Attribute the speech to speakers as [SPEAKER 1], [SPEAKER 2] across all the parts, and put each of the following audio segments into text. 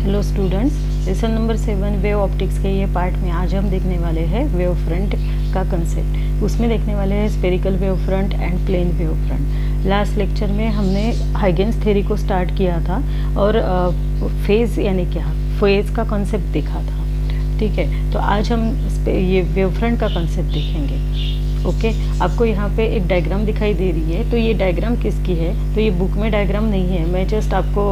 [SPEAKER 1] Hello students, lesson number 7 wave optics के ये part में आज हम देखने वाले हैं वेव फ्रंट का कंसेप्ट। उसमें देखने वाले हैं spherical wave front and plane wave front. Last lecture में हमने हाइगेंस थ्योरी को स्टार्ट किया था और फेज यानी क्या, फेज का कंसेप्ट देखा था। ठीक है, तो आज हम ये वेव फ्रंट का कंसेप्ट देखेंगे। ओके, आपको यहाँ पे एक डायग्राम दिखाई दे रही है। तो ये डायग्राम किसकी है? तो ये बुक में डायग्राम नहीं है, मैं जस्ट आपको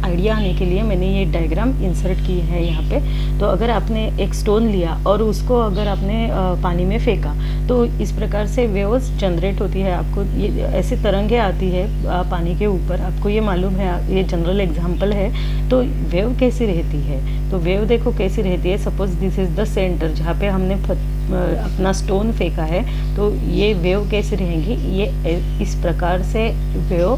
[SPEAKER 1] आइडिया आने के लिए मैंने ये डायग्राम इंसर्ट की है यहाँ पे। तो अगर आपने एक स्टोन लिया और उसको अगर आपने पानी में फेंका तो इस प्रकार से वेव्स जनरेट होती है। आपको ये ऐसी तरंगें आती है पानी के ऊपर, आपको ये मालूम है, ये जनरल एग्जांपल है। तो वेव कैसी रहती है? तो वेव देखो कैसी रहती है। Suppose this is the centre जहाँ पे हमने अपना स्टोन फेंका है, तो ये वेव कैसी रहेंगी? ये इस प्रकार से वेव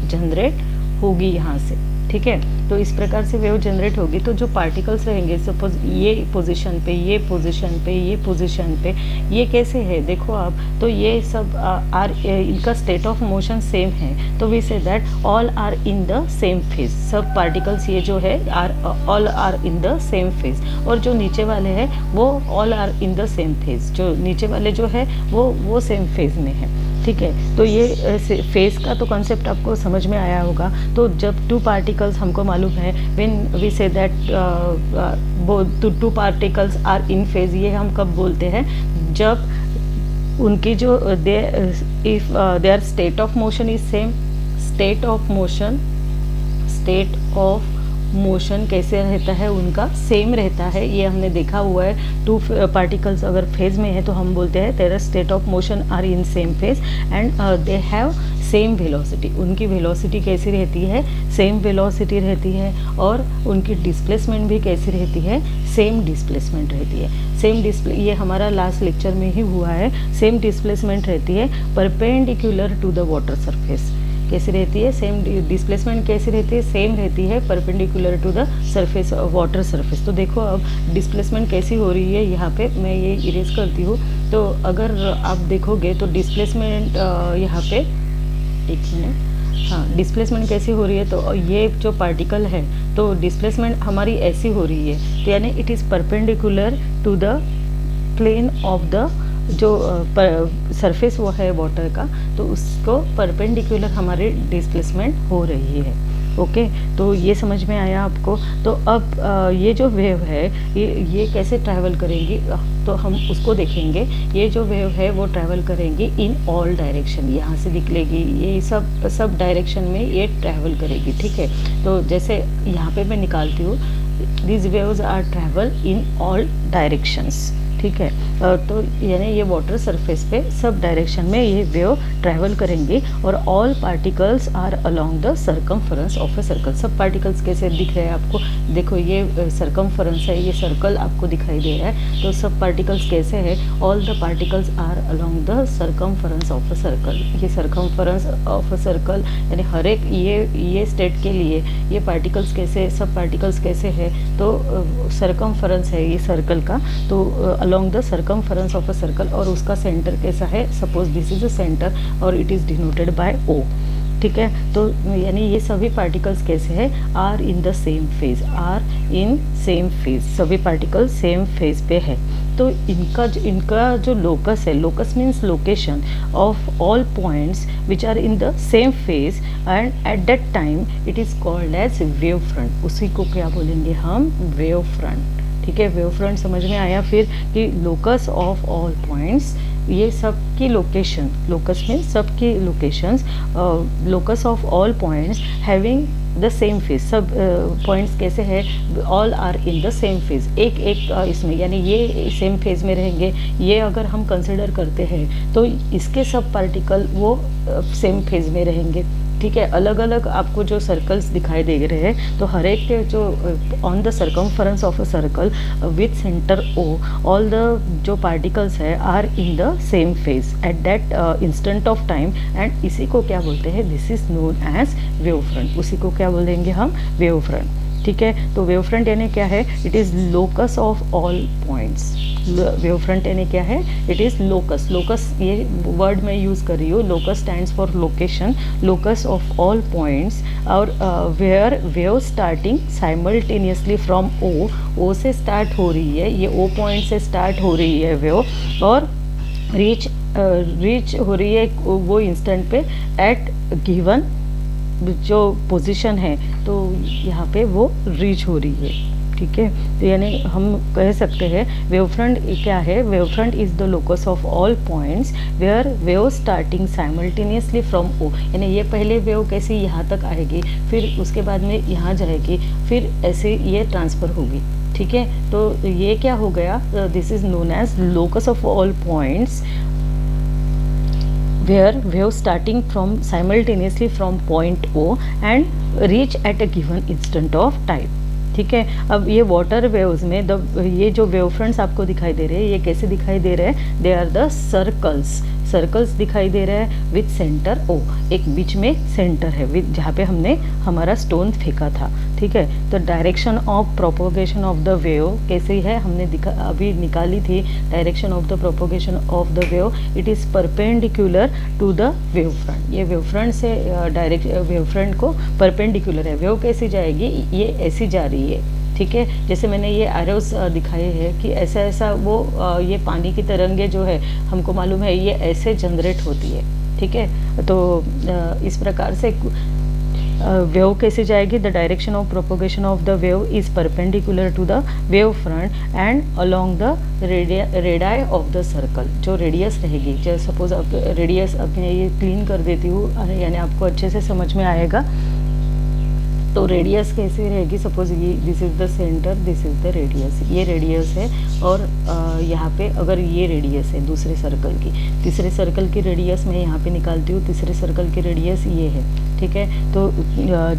[SPEAKER 1] जनरेट होगी यहाँ से। ठीक है, तो इस प्रकार से वेव जनरेट होगी। तो जो पार्टिकल्स रहेंगे, सपोज ये पोजीशन पे, ये पोजीशन पे, ये पोजीशन पे, ये कैसे है देखो आप। तो ये सब आर इनका स्टेट ऑफ मोशन सेम है। तो we say that all are in the same phase. सब पार्टिकल्स ये जो है are all are in the same phase. और जो नीचे वाले हैं वो all are in the same phase. जो नीचे वाले जो है वो सेम फेज में है। ठीक है, तो ये फेज का तो कॉन्सेप्ट आपको समझ में आया होगा। तो जब टू पार्टिकल्स, हमको मालूम है when we say that two particles are in phase, ये हम कब बोलते हैं? जब उनकी जो if their state of motion is same. State of motion कैसे रहता है? उनका सेम रहता है। ये हमने देखा हुआ है। टू पार्टिकल्स अगर फेज में है तो हम बोलते हैं their state of motion are in same phase and they have same velocity. उनकी वेलोसिटी कैसी रहती है? सेम वेलोसिटी रहती है। और उनकी डिस्प्लेसमेंट भी कैसी रहती है? सेम डिस्प्लेसमेंट रहती है। ये हमारा लास्ट लेक्चर में ही हुआ है। सेम डिस्प्लेसमेंट रहती है perpendicular to the water surface. कैसी रहती है? सेम डिस्प्लेसमेंट कैसी रहती है? सेम रहती है perpendicular to the surface, water surface. तो देखो अब डिस्प्लेसमेंट कैसी हो रही है। यहाँ पे मैं ये इरेज करती हूँ। तो अगर आप देखोगे तो डिस्प्लेसमेंट यहाँ पे, एक मिनट, हाँ, डिस्प्लेसमेंट कैसी हो रही है? तो ये जो पार्टिकल है तो डिस्प्लेसमेंट हमारी ऐसी हो रही है। तो यानी it is perpendicular to the plane of the जो सरफेस वो है वाटर का, तो उसको परपेंडिकुलर हमारी डिस्प्लेसमेंट हो रही है। ओके, तो ये समझ में आया आपको। तो अब ये जो वेव है ये कैसे ट्रैवल करेंगी? तो हम उसको देखेंगे। ये जो वेव है वो ट्रैवल करेंगी इन ऑल डायरेक्शन। यहाँ से निकलेगी, ये सब डायरेक्शन में ये ट्रैवल करेगी। ठीक है, तो जैसे यहाँ पे मैं निकालती हूँ, this waves are travel in all directions. ठीक है, तो यानी ये वाटर सरफेस पे सब डायरेक्शन में ये वेव ट्रैवल करेंगे। और all particles are along the circumference of a circle. सब पार्टिकल्स कैसे दिख रहे हैं आपको? देखो ये सर्कमफरेंस है, ये सर्कल आपको दिखाई दे रहा है। तो सब पार्टिकल्स कैसे है? All the particles are along the circumference of a circle. ये सर्कमफरेंस ऑफ अ सर्कल यानी हर एक ये स्टेट के लिए ये पार्टिकल्स कैसे, सब पार्टिकल्स कैसे है? तो सर्कमफरेंस है ये सर्कल का, तो along the circumference of a circle। और उसका सेंटर कैसा है? Suppose this is a centre और it is denoted by O। ठीक है, तो यानी ये सभी पार्टिकल्स कैसे हैं? Are in the same phase, are in same phase. सभी पार्टिकल्स सेम फेज पे है। तो इनका जो लोकस है, locus means location of all points which are in the same phase and at that time it is called as wave front. उसी को क्या बोलेंगे हम? Wave front. ठीक है, वेव फ्रंट समझ में आया फिर कि लोकस ऑफ ऑल पॉइंट्स, ये सबकी लोकेशन, लोकस में सबकी locations, locus of all points having the same phase. सब पॉइंट्स कैसे हैं? All are in the same phase. एक इसमें यानी ये सेम फेज में रहेंगे। ये अगर हम कंसिडर करते हैं तो इसके सब पार्टिकल वो सेम फेज में रहेंगे। ठीक है, अलग अलग आपको जो सर्कल्स दिखाई दे रहे हैं, तो हर एक के जो on the circumference of a circle with centre O, all the जो पार्टिकल्स है are in the same phase at that instant of time. And इसी को क्या बोलते हैं? This is known as wave front. उसी को क्या बोलेंगे हम? Wave front. ठीक है। तो वेव फ्रंट यानी क्या है, it is locus of all points. Wave front यानी क्या है, इट इज़ लोकस। लोकस ये वर्ड मैं यूज़ कर रही हूँ, locus stands for location, locus of all points, और where wave starting simultaneously from O से स्टार्ट हो रही है, ये ओ पॉइंट से स्टार्ट हो रही है वेव, और रीच हो रही है वो इंस्टेंट पे एट गिवन जो पोजीशन है, तो यहाँ पे वो रीच हो रही है। ठीक है, तो यानी हम कह सकते हैं वेव फ्रंट क्या है, wave front is the locus of all points where wave starting simultaneously from O, यानी ये पहले वेव कैसे यहाँ तक आएगी, फिर उसके बाद में यहाँ जाएगी, फिर ऐसे ये ट्रांसफ़र होगी। ठीक है, तो ये क्या हो गया, this is known as locus of all points where wave starting from simultaneously from point O and reach at a given instant of time। ठीक है, अब ये वाटर वेव्स में ये जो वेव फ्रंट्स आपको दिखाई दे रहे हैं, ये कैसे दिखाई दे रहे हैं, दे आर द सर्कल्स दिखाई दे रहा है विथ सेंटर ओ, एक बीच में सेंटर है विथ जहाँ पे हमने हमारा स्टोन फेंका था। ठीक है, तो direction of propagation of the wave कैसे है, हमने अभी निकाली थी direction of the propagation of the wave, it is perpendicular to the wave front. ये वेव फ्रंट से डायरेक्ट वेव फ्रंट को परपेंडिकुलर है। वेव कैसी जाएगी, ये ऐसी जा रही है। ठीक है, जैसे मैंने ये एरोस दिखाए हैं कि ऐसा ऐसा वो ये पानी की तरंगे जो है हमको मालूम है ये ऐसे जनरेट होती है। ठीक है, तो इस प्रकार से वेव कैसे जाएगी, the direction of propagation of the wave is perpendicular to the wave front and along the radii of the circle. जो रेडियस रहेगी, जैसे सपोज अब रेडियस अब मैं ये क्लीन कर देती हूँ, यानी आपको अच्छे से समझ में आएगा। तो रेडियस कैसे रहेगी, सपोज ये this is the centre, this is the radius, ये रेडियस है, और यहाँ पे अगर ये रेडियस है दूसरे सर्कल की, तीसरे सर्कल की रेडियस मैं यहाँ पे निकालती हूँ, तीसरे सर्कल की रेडियस ये है। ठीक है, तो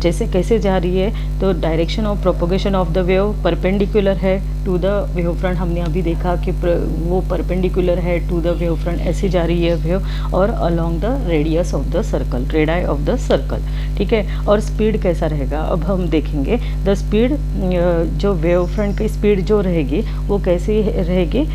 [SPEAKER 1] जैसे कैसे जा रही है, तो direction of propagation of the wave perpendicular है टू द वेव फ्रंट। हमने अभी देखा कि वो परपेंडिकुलर है टू द वेव फ्रंट, ऐसी जा रही है वेव, और along the radius of the circle, radii of the circle. ठीक है, और स्पीड कैसा रहेगा अब हम देखेंगे। द स्पीड, जो वेव फ्रंट की स्पीड जो रहेगी वो कैसी रहेगी,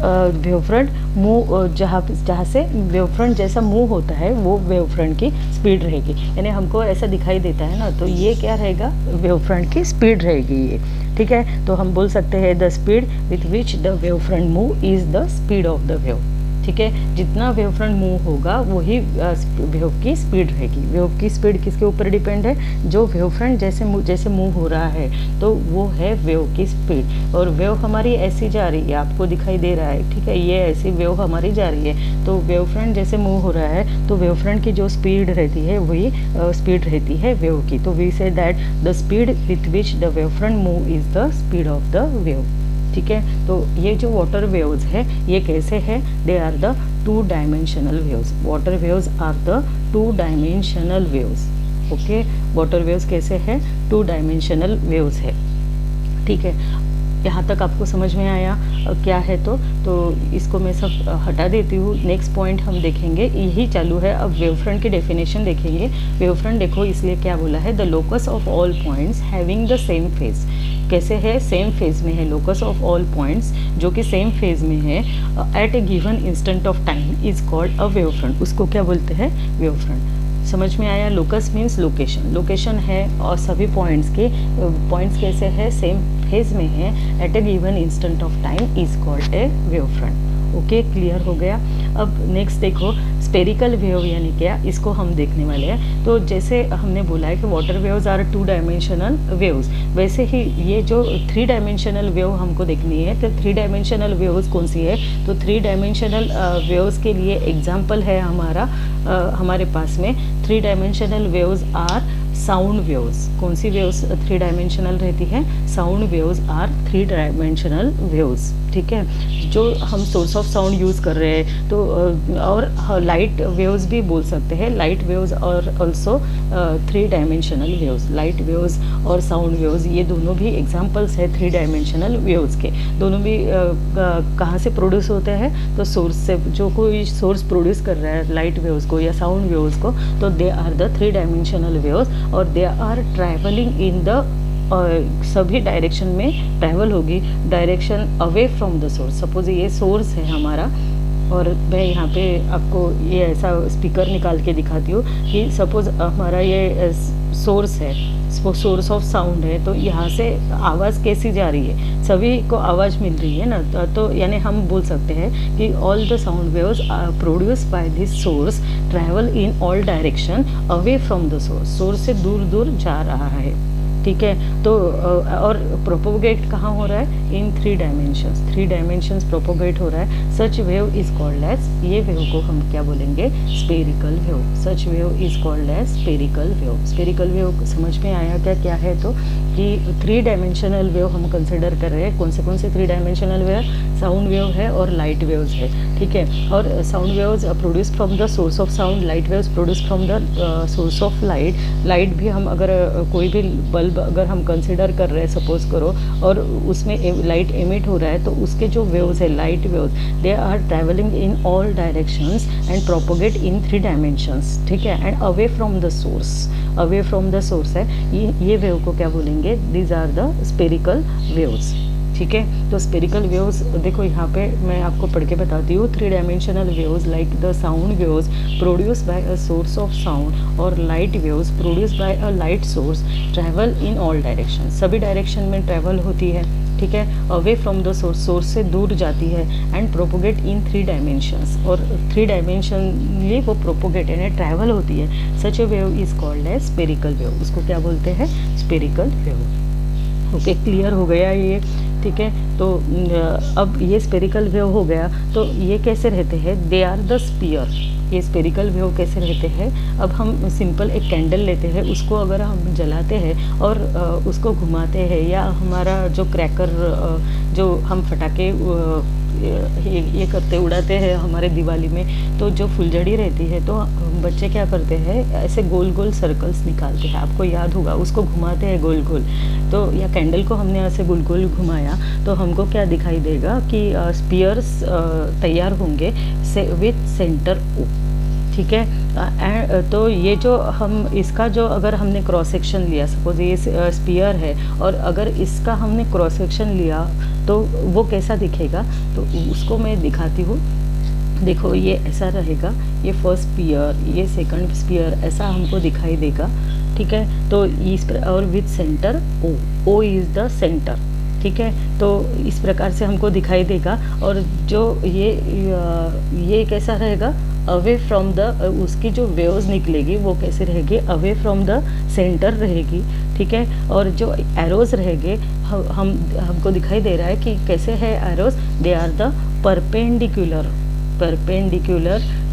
[SPEAKER 1] वेव फ्रंट मूव जहाँ से वेव फ्रंट जैसा मूव होता है वो वेव फ्रंट की स्पीड रहेगी, यानी हमको ऐसा दिखाई देता है ना, तो ये क्या रहेगा, वेव फ्रंट की स्पीड रहेगी ये। ठीक है, तो हम बोल सकते हैं the speed with which the wave front move is the speed of the wave. ठीक है, जितना वेव फ्रंट मूव होगा वही वेव की स्पीड रहेगी। वेव की स्पीड किसके ऊपर डिपेंड है, जो वेव फ्रंट जैसे मूव हो रहा है तो वो है वेव की स्पीड। और वेव हमारी ऐसी जा रही है, आपको दिखाई दे रहा है। ठीक है, ये ऐसी वेव हमारी जा रही है, तो वेव फ्रंट जैसे मूव हो रहा है तो वेव फ्रंट की जो स्पीड रहती है वही स्पीड रहती है वेव की। तो we say that the speed with which the wave front move is the speed of the wave. ठीक है, तो ये जो वाटर वेव्स है ये कैसे है, they are the 2 dimensional waves. Water waves are the 2 dimensional waves. Okay, water waves कैसे है, 2 डायमेंशनल वेव्स है। ठीक है, यहाँ तक आपको समझ में आया क्या है, तो इसको मैं सब हटा देती हूँ। नेक्स्ट पॉइंट हम देखेंगे, यही चालू है। अब वेव फ्रंट की डेफिनेशन देखेंगे। वेव फ्रंट देखो इसलिए क्या बोला है, the locus of all points having the same phase. कैसे है, सेम फेज में है, लोकस ऑफ ऑल पॉइंट्स जो कि सेम फेज में है at a given instant of time is called a wave front. उसको क्या बोलते हैं, वेव फ्रंट। समझ में आया, लोकस मीन्स लोकेशन है, और सभी पॉइंट्स कैसे है, सेम फेज में है at a given instant of time is called a wave front. Okay, clear हो गया। अब नेक्स्ट देखो, स्पेरिकल वेव यानी क्या, इसको हम देखने वाले हैं। तो जैसे हमने बोला है कि water waves are 2 dimensional waves, वैसे ही ये जो 3 डायमेंशनल वेव हमको देखनी है, तो 3 डायमेंशनल वेव्स कौन सी है, तो 3 डायमेंशनल वेव्स के लिए एग्जाम्पल है हमारे पास में 3 dimensional waves are sound waves. कौन सी वेव्स 3 डायमेंशनल रहती है, sound waves are 3 dimensional waves. ठीक है, जो हम सोर्स ऑफ साउंड यूज़ कर रहे हैं, तो और लाइट वेव्स भी बोल सकते हैं, लाइट वेव्स और also 3 dimensional waves. Light waves और साउंड वेव्स ये दोनों भी एग्जांपल्स है 3 डायमेंशनल वेव्स के। दोनों भी कहाँ से प्रोड्यूस होते हैं, तो सोर्स से, जो कोई सोर्स प्रोड्यूस कर रहा है लाइट वेव्स को या साउंड वेव्स को, तो they are the 3 dimensional waves, और they are travelling in the सभी डायरेक्शन में ट्रैवल होगी, direction away from the source. Suppose ये सोर्स है हमारा, और मैं यहाँ पे आपको ये ऐसा स्पीकर निकाल के दिखाती हूँ कि सपोज हमारा ये सोर्स है, सोर्स ऑफ साउंड है, तो यहाँ से आवाज़ कैसी जा रही है, सभी को आवाज़ मिल रही है ना। तो यानी हम बोल सकते हैं कि all the sound waves produced by this source travel in all direction away from the source. Source से दूर दूर जा रहा है, ठीक है। तो और प्रोपोगेट कहाँ हो रहा है, इन 3 डायमेंशंस, 3 डायमेंशंस प्रोपोगेट हो रहा है। Such wave is called as, ये वेव को हम क्या बोलेंगे, spherical wave. Such wave is called as spherical wave. Spherical wave समझ में आया क्या क्या है, तो कि 3 डायमेंशनल वेव हम कंसिडर कर रहे हैं। कौन से 3 डायमेंशनल वेव, साउंड वेव है और लाइट वेव्स है, ठीक है। और sound waves produce from the source of sound, light waves produce from the source of light. Light भी हम अगर कोई भी बल्ब अगर हम कंसिडर कर रहे हैं सपोज करो, और उसमें लाइट एमिट हो रहा है, तो उसके जो वेव्स है light waves, they are travelling in all directions and propagate in 3 dimensions, ठीक है। And away from the source, away from the source है ये वेव को क्या बोलेंगे, these are the spherical waves, ठीक है। तो स्पेरिकल वेव्स देखो यहाँ पे मैं आपको पढ़ के बताती हूँ। 3 dimensional waves like the sound waves produced by a source of sound, और light waves produced by a light source travel in all direction, सभी डायरेक्शन में ट्रैवल होती है, ठीक है। Away from the source, source से दूर जाती है, एंड प्रोपोगेट इन 3 डायमेंशंस, और 3 डायमेंशनली वो प्रोपोगेट यानी ट्रैवल होती है। Such a wave is called as spherical wave, उसको क्या बोलते हैं, स्पेरिकल वेव। ओके, क्लियर हो गया ये, ठीक है। तो अब ये स्पेरिकल वेव हो गया, तो ये कैसे रहते हैं, दे आर द स्पीयर। ये स्पेरिकल वेव कैसे रहते हैं, अब हम सिंपल एक कैंडल लेते हैं, उसको अगर हम जलाते हैं और उसको घुमाते हैं, या हमारा जो क्रैकर जो हम फटाके ये करते उड़ाते हैं हमारे दिवाली में, तो जो फुलझड़ी रहती है, तो बच्चे क्या करते हैं, ऐसे गोल गोल सर्कल्स निकालते हैं, आपको याद होगा, उसको घुमाते हैं गोल गोल। तो या कैंडल को हमने ऐसे गोल गोल घुमाया, तो हमको क्या दिखाई देगा कि स्पीयर्स तैयार होंगे विथ सेंटर ओ, ठीक है। तो ये जो हम इसका जो अगर हमने क्रॉस सेक्शन लिया, सपोज ये स्पीयर है, और अगर इसका हमने क्रॉस सेक्शन लिया तो वो कैसा दिखेगा, तो उसको मैं दिखाती हूँ। देखो ये ऐसा रहेगा, ये फर्स्ट स्पीयर, ये सेकंड स्पीयर, ऐसा हमको दिखाई देगा, ठीक है। तो इस और with centre O, O is the centre, ठीक है। तो इस प्रकार से हमको दिखाई देगा। और जो ये कैसा रहेगा, अवे फ्रॉम द, उसकी जो वेव्स निकलेगी वो कैसे रहेगी, अवे फ्रॉम द सेंटर रहेगी, ठीक है। और जो एरोज रहेंगे, हमको दिखाई दे रहा है कि कैसे है arrows, they are the perpendicular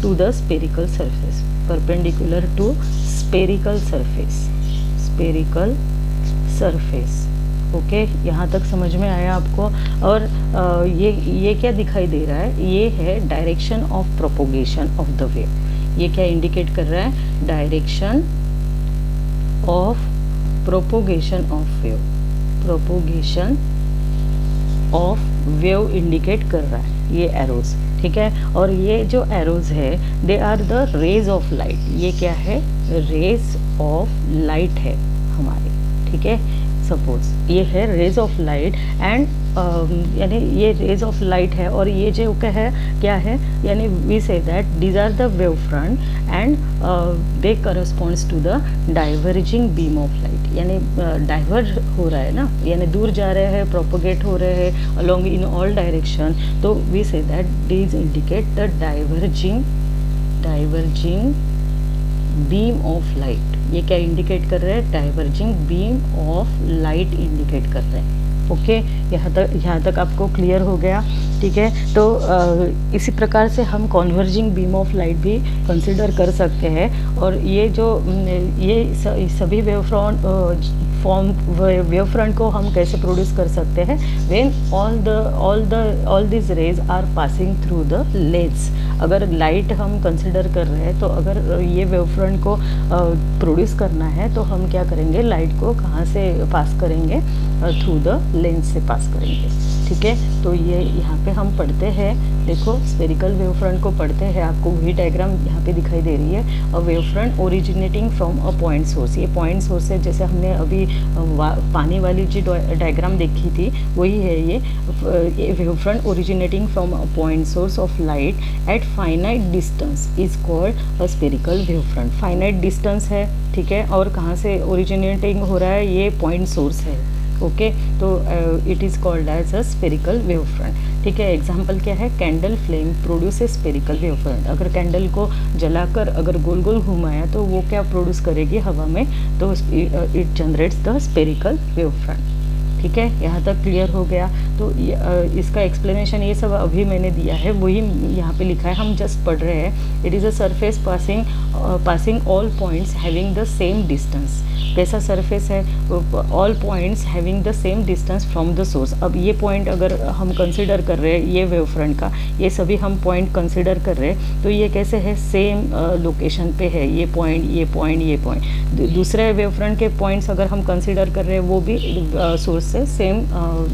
[SPEAKER 1] to the spherical surface, perpendicular to spherical surface. Okay, यहाँ तक समझ में आया आपको। और ये क्या दिखाई दे रहा है, ये है direction of propagation of the wave. ये क्या इंडिकेट कर रहा है, direction of propagation of wave, propagation of wave indicate कर रहा है ये एरोज, ठीक है। और ये जो एरोज है, they are the rays of light. ये क्या है, रेज ऑफ लाइट है हमारे, ठीक है। सपोज ये है रेज ऑफ लाइट, एंड यानी ये रेज ऑफ लाइट है, और ये जो क्या है, यानी we say that these are the wave front and they corresponds to the diverging beam of light. यानी डाइवर्ज हो रहा है ना, यानी दूर जा रहे हैं, प्रोपोगेट हो रहे हैं अलोंग इन ऑल डायरेक्शन, तो we say that these indicate the diverging beam of light. ये क्या इंडिकेट कर रहे हैं, diverging beam of light indicate कर रहे हैं। ओके, यहाँ तक आपको क्लियर हो गया, ठीक है। तो इसी प्रकार से हम कॉन्वर्जिंग बीम ऑफ लाइट भी कंसिडर कर सकते हैं। और ये जो ये सभी वेव फ्रंट को हम कैसे प्रोड्यूस कर सकते हैं, when all this rays are passing through the lens. अगर लाइट हम कंसिडर कर रहे हैं, तो अगर ये वेव फ्रंट को प्रोड्यूस करना है, तो हम क्या करेंगे, लाइट को कहाँ से पास करेंगे, थ्रू द लेंस से पास करेंगे, ठीक है। तो ये यहाँ पे हम पढ़ते हैं, देखो स्फेरिकल वेव फ्रंट को पढ़ते हैं, आपको वही डायग्राम यहाँ पे दिखाई दे रही है। अ wave front originating from a point source, ये पॉइंट सोर्स है, जैसे हमने अभी पानी वाली जो डायग्राम देखी थी वही है ये wave front originating from a point source of light at finite distance is called a spherical wave front. Finite distance है, ठीक है, और कहाँ से ओरिजिनेटिंग हो रहा है, ये पॉइंट सोर्स है, ओके। तो it is called as a spherical wave front, ठीक है। एग्जाम्पल क्या है, candle flame produce spherical wave front. अगर कैंडल को जलाकर अगर गोल गोल घुमाया तो वो क्या प्रोड्यूस करेगी हवा में, तो it generates the spherical wave front, ठीक है। यहाँ तक क्लियर हो गया। तो इसका एक्सप्लेनेशन ये सब अभी मैंने दिया है, वही यहाँ पे लिखा है, हम जस्ट पढ़ रहे हैं। It is a surface passing all points having the same distance. कैसा सरफेस है, all points having the same distance from the source. अब ये पॉइंट अगर हम कंसिडर कर रहे हैं, ये वेव फ्रंट का ये सभी हम पॉइंट कंसिडर कर रहे हैं, तो ये कैसे है, सेम लोकेशन पे है, ये पॉइंट ये पॉइंट ये पॉइंट। दूसरे वेव फ्रंट के पॉइंट्स अगर हम कंसिडर कर रहे हैं, वो भी सोर्स से सेम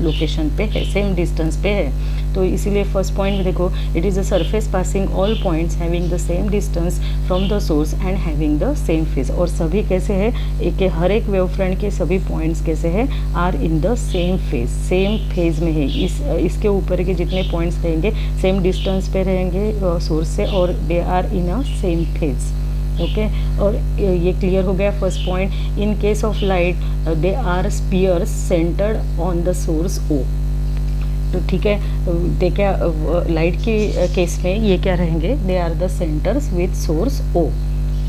[SPEAKER 1] लोकेशन पे है, सेम डिस्टेंस पे है। तो इसीलिए फर्स्ट पॉइंट में देखो, it is a surface passing all points having the same distance from the source and having the same phase. और सभी कैसे है, हर एक वेव फ्रंट के सभी पॉइंट्स कैसे हैं, are in the same phase, same phase में है। इसके ऊपर के जितने पॉइंट्स रहेंगे सेम डिस्टेंस पे रहेंगे सोर्स से, और they are in a same phase, okay. और ये क्लियर हो गया first point. In case of light they are spheres centred on the source O. तो ठीक है, देखिए लाइट के केस में ये क्या रहेंगे, they are the centres with source O,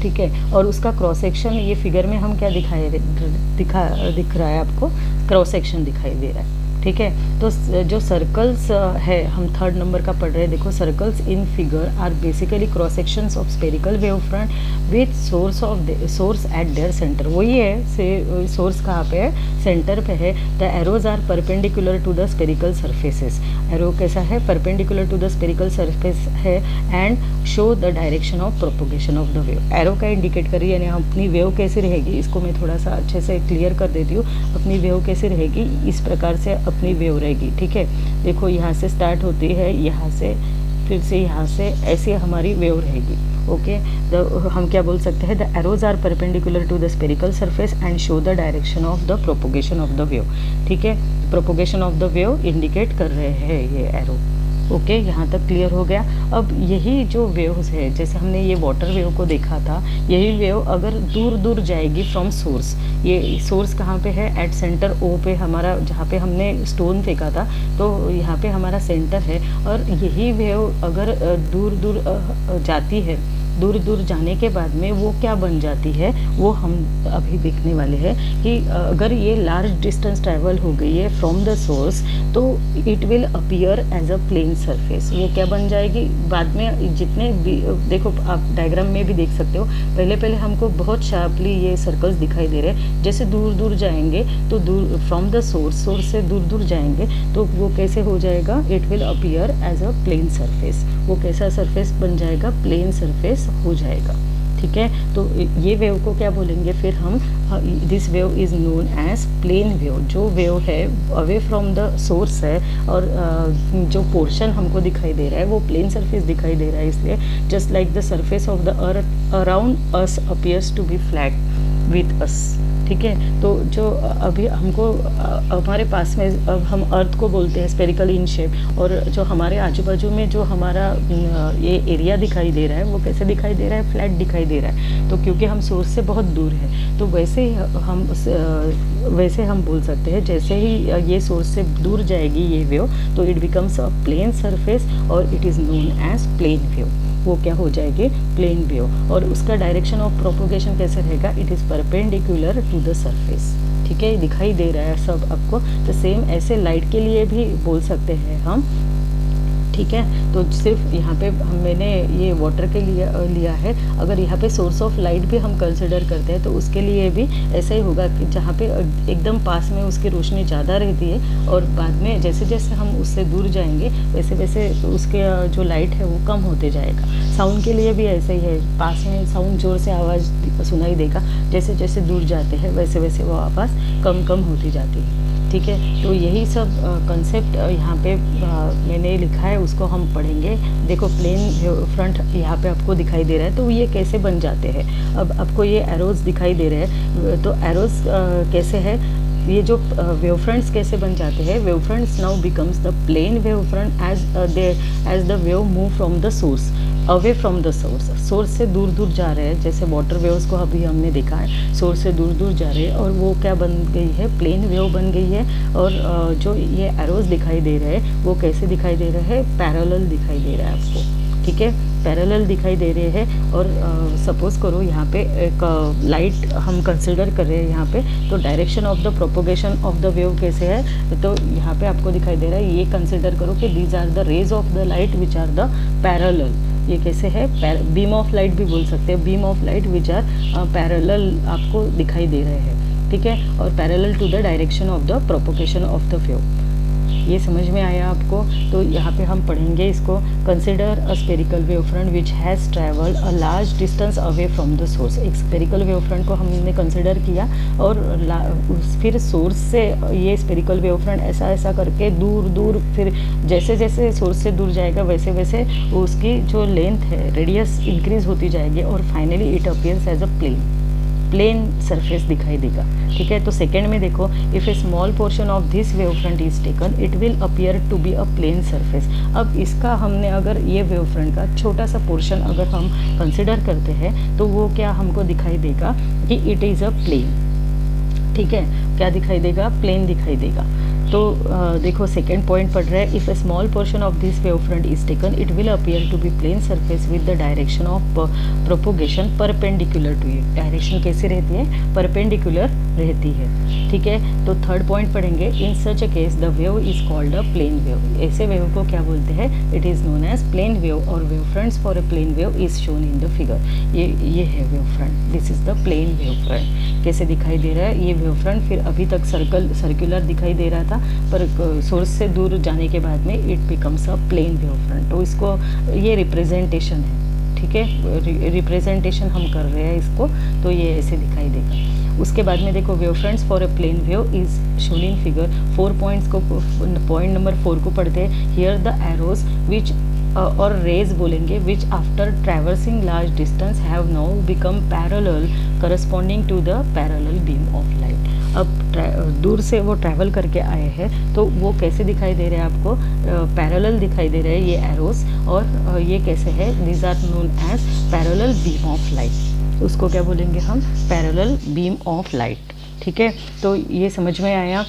[SPEAKER 1] ठीक है। और उसका क्रॉस सेक्शन ये फिगर में हम क्या दिख रहा है आपको, क्रॉस सेक्शन दिखाई दे रहा है, ठीक है। तो जो सर्कल्स है, हम थर्ड नंबर का पढ़ रहे हैं, देखो circles in figure are basically cross sections of spherical wave front with source at their centre. वही है, सोर्स कहाँ पे है, सेंटर पे है। The arrows are perpendicular to the spherical surfaces. Arrow कैसा है, perpendicular to the spherical surface है, and show the direction of propagation of the wave. Arrow का इंडिकेट करिए, यानी अपनी वेव कैसे रहेगी, इसको मैं थोड़ा सा अच्छे से क्लियर कर देती हूँ। अपनी वेव कैसे रहेगी, इस प्रकार से अपनी वेव रहेगी, ठीक है। देखो यहाँ से स्टार्ट होती है, यहाँ से फिर से यहाँ से, ऐसे हमारी वेव रहेगी, ओके। तो हम क्या बोल सकते हैं, the arrows are perpendicular to the spherical surface and show the direction of the propagation of the wave, ठीक है। Propagation of the wave indicate कर रहे हैं ये एरो, ओके। यहाँ तक क्लियर हो गया। अब यही जो वेव्स है, जैसे हमने ये वाटर वेव को देखा था, यही वेव अगर दूर दूर जाएगी फ्रॉम सोर्स, ये सोर्स कहाँ पे है, एट सेंटर ओ पे हमारा, जहाँ पे हमने स्टोन फेंका था, तो यहाँ पे हमारा सेंटर है। और यही वेव अगर दूर दूर जाती है, दूर दूर जाने के बाद में वो क्या बन जाती है, वो हम अभी देखने वाले हैं कि अगर ये लार्ज डिस्टेंस ट्रैवल हो गई है फ्रॉम द सोर्स, तो it will appear as a plane surface. वो क्या बन जाएगी बाद में, जितने भी देखो आप डायग्राम में भी देख सकते हो, पहले पहले हमको बहुत शार्पली ये सर्कल्स दिखाई दे रहे हैं। जैसे दूर दूर जाएंगे तो दूर फ्रॉम द सोर्स से दूर दूर जाएंगे तो वो कैसे हो जाएगा, it will appear as a plane surface. वो कैसा सरफेस बन जाएगा, प्लेन सरफेस हो जाएगा, ठीक है। तो ये वेव को क्या बोलेंगे फिर हम, this wave is known as plane wave. जो वेव है अवे फ्रॉम द सोर्स है, और जो पोर्शन हमको दिखाई दे रहा है वो प्लेन सरफेस दिखाई दे रहा है, इसलिए just like the surface of the earth around us appears to be flat with us, ठीक है। तो जो अभी हमको हमारे पास में, अब हम अर्थ को बोलते हैं स्फेरिकल इन शेप, और जो हमारे आजू बाजू में जो हमारा ये एरिया दिखाई दे रहा है, वो कैसे दिखाई दे रहा है, फ्लैट दिखाई दे रहा है। तो क्योंकि हम सोर्स से बहुत दूर है, तो वैसे हम बोल सकते हैं, जैसे ही ये सोर्स से दूर जाएगी ये वेव, तो it becomes a plane surface और it is known as plane wave. वो क्या हो जाएगी, प्लेन वेव। और उसका डायरेक्शन ऑफ प्रोपोगेशन कैसे रहेगा, it is perpendicular to the surface, ठीक है। दिखाई दे रहा है सब आपको। तो सेम ऐसे लाइट के लिए भी बोल सकते हैं हम, ठीक है। तो सिर्फ यहाँ पे मैंने ये वाटर के लिए लिया है। अगर यहाँ पे सोर्स ऑफ लाइट भी हम कंसिडर करते हैं तो उसके लिए भी ऐसा ही होगा कि जहाँ पे एकदम पास में उसकी रोशनी ज़्यादा रहती है, और बाद में जैसे जैसे हम उससे दूर जाएंगे वैसे वैसे उसके जो लाइट है वो कम होते जाएगा। साउंड के लिए भी ऐसा ही है, पास में साउंड ज़ोर से आवाज़ सुनाई देगा, जैसे जैसे दूर जाते हैं वैसे वैसे वो आवाज़ कम कम होती जाती है, ठीक है। तो यही सब कंसेप्ट यहाँ पे मैंने लिखा है, उसको हम पढ़ेंगे। देखो प्लेन वेव फ्रंट यहाँ पे आपको दिखाई दे रहा है, तो ये कैसे बन जाते हैं। अब आपको ये एरोज दिखाई दे रहे हैं, तो एरोज कैसे है, ये जो वेव फ्रंट्स कैसे बन जाते हैं। Wave fronts now becomes the plane wave front as the wave move from the source away from the source से दूर दूर जा रहे हैं। जैसे वाटर वेव्स को अभी हमने देखा है, सोर्स से दूर दूर जा रहे हैं और वो क्या बन गई है, प्लेन वेव बन गई है। और जो ये एरोज दिखाई दे रहे हैं वो कैसे दिखाई दे रहे हैं, पैरेलल दिखाई दे रहा है आपको, ठीक है, पैरेलल दिखाई दे रहे हैं। और सपोज करो यहाँ पे एक लाइट हम कंसिडर कर रहे हैं यहाँ पे, तो direction of the propagation of the wave कैसे है, तो यहाँ पे आपको दिखाई दे रहा है, ये कंसिडर करो कि these are the rays of the light which are the parallel. ये कैसे है, बीम ऑफ लाइट भी बोल सकते हैं, beam of light which are parallel आपको दिखाई दे रहे हैं, ठीक है, और parallel to the direction of the propagation of the wave. ये समझ में आया आपको। तो यहाँ पे हम पढ़ेंगे इसको, consider a spherical wave front which has travelled a large distance away from the source. एक स्पेरिकल वेव फ्रंट को हमने कंसिडर किया और फिर सोर्स से ये स्पेरिकल वेव फ्रंट ऐसा ऐसा करके दूर दूर, फिर जैसे जैसे सोर्स से दूर जाएगा वैसे वैसे उसकी जो लेंथ है, रेडियस इंक्रीज होती जाएगी और finally it appears as a plane surface दिखाई देगा, ठीक है। तो सेकेंड में देखो, if a small portion of this wave front is taken it will appear to be a plane surface. अब इसका हमने अगर ये वेव फ्रंट का छोटा सा पोर्शन अगर हम कंसिडर करते हैं तो वो क्या हमको दिखाई देगा कि इट इज़ अ प्लेन, ठीक है, क्या दिखाई देगा, प्लेन दिखाई देगा। तो देखो सेकेंड पॉइंट पढ़ रहा है, if a small portion of this wave front is taken it will appear to be plane surface with the direction of propagation perpendicular to it. Direction कैसी रहती है, परपेंडिकुलर रहती है, ठीक है। तो थर्ड पॉइंट पढ़ेंगे, in such a case the wave is called a plane wave. ऐसे वेव को क्या बोलते हैं, it is known as plane wave और wave fronts for a plane wave is shown in the figure. ये है wave front, this is the plane wave front. कैसे दिखाई दे रहा है ये वेव फ्रंट, फिर अभी तक सर्कुलर दिखाई दे रहा था पर सोर्स से दूर जाने के बाद में it becomes a plane wave front. तो इसको ये रिप्रेजेंटेशन है, ठीक है, रिप्रेजेंटेशन हम कर रहे हैं इसको, तो ये ऐसे दिखाई देगा। उसके बाद में देखो, wave fronts for a plane wave is shown in figure. 4 points को, पॉइंट नंबर 4 को पढ़ते हैं। हियर द एरोज विच और रेज बोलेंगे, which after traversing large distance have now become parallel corresponding to the parallel beam of light. अब दूर से वो ट्रैवल करके आए हैं तो वो कैसे दिखाई दे रहे हैं आपको, पैरेलल दिखाई दे रहे हैं ये एरोस। और ये कैसे है, these are known as parallel beam of light. उसको क्या बोलेंगे हम, पैरेलल बीम ऑफ लाइट, ठीक है। तो ये समझ में आया।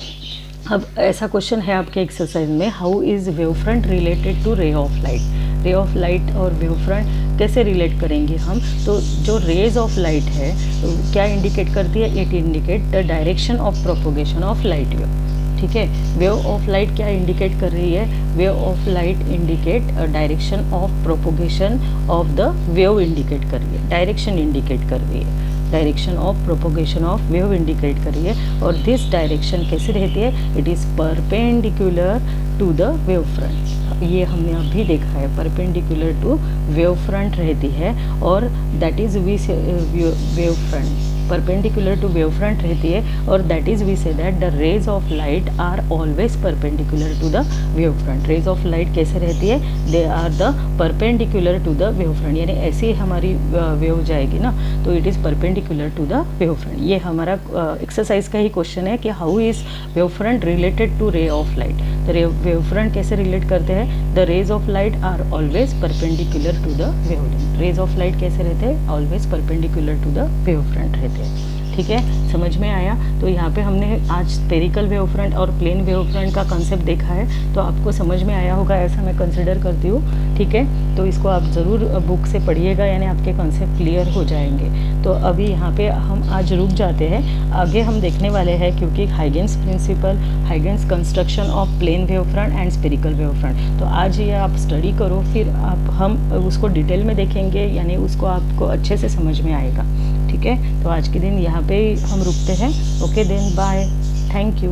[SPEAKER 1] अब ऐसा क्वेश्चन है आपके एक्सरसाइज में, how is wave front related to ray of light. Ray of light और वेव फ्रंट कैसे रिलेट करेंगे हम, तो जो रेज ऑफ लाइट है तो क्या इंडिकेट करती है, it indicate the direction of propagation of light wave, ठीक है। वेव ऑफ लाइट क्या इंडिकेट कर रही है, wave of light indicate direction of propagation of the wave indicate कर रही है, डायरेक्शन इंडिकेट कर रही है, direction of propagation of wave indicate कर रही है। और दिस डायरेक्शन कैसी रहती है, it is perpendicular to the wave front. ये हमने अभी देखा है, परपेंडिकुलर टू वेव फ्रंट रहती है और that is wave front, perpendicular to wave front रहती है और that is we say that the rays of light are always perpendicular to the wave front. Rays of light कैसे रहती है, they are the perpendicular to the wave front, यानी ऐसी हमारी wave जाएगी ना तो it is perpendicular to the wave front. ये हमारा एक्सरसाइज का ही क्वेश्चन है कि how is wave front related to ray of light. तो वेव फ्रंट कैसे रिलेट करते हैं, the rays of light are always perpendicular to the wave front. Rays of light कैसे रहते हैं, always perpendicular to the wave front रहते हैं, ठीक है, समझ में आया। तो यहाँ पे हमने आज स्पेरिकल वेव फ्रंट और प्लेन वेव फ्रंट का कंसेप्ट देखा है, तो आपको समझ में आया होगा ऐसा मैं कंसिडर करती हूँ, ठीक है। तो इसको आप ज़रूर बुक से पढ़िएगा, यानी आपके कंसेप्ट क्लियर हो जाएंगे। तो अभी यहाँ पे हम आज रुक जाते हैं, आगे हम देखने वाले हैं क्योंकि Huygens principle, Huygens construction of plane wave front and spherical wave front. तो आज ये आप स्टडी करो, फिर हम उसको डिटेल में देखेंगे, यानी उसको आपको अच्छे से समझ में आएगा, ठीक है। तो आज के दिन यहाँ पे हम रुकते हैं। Okay then, bye, thank you.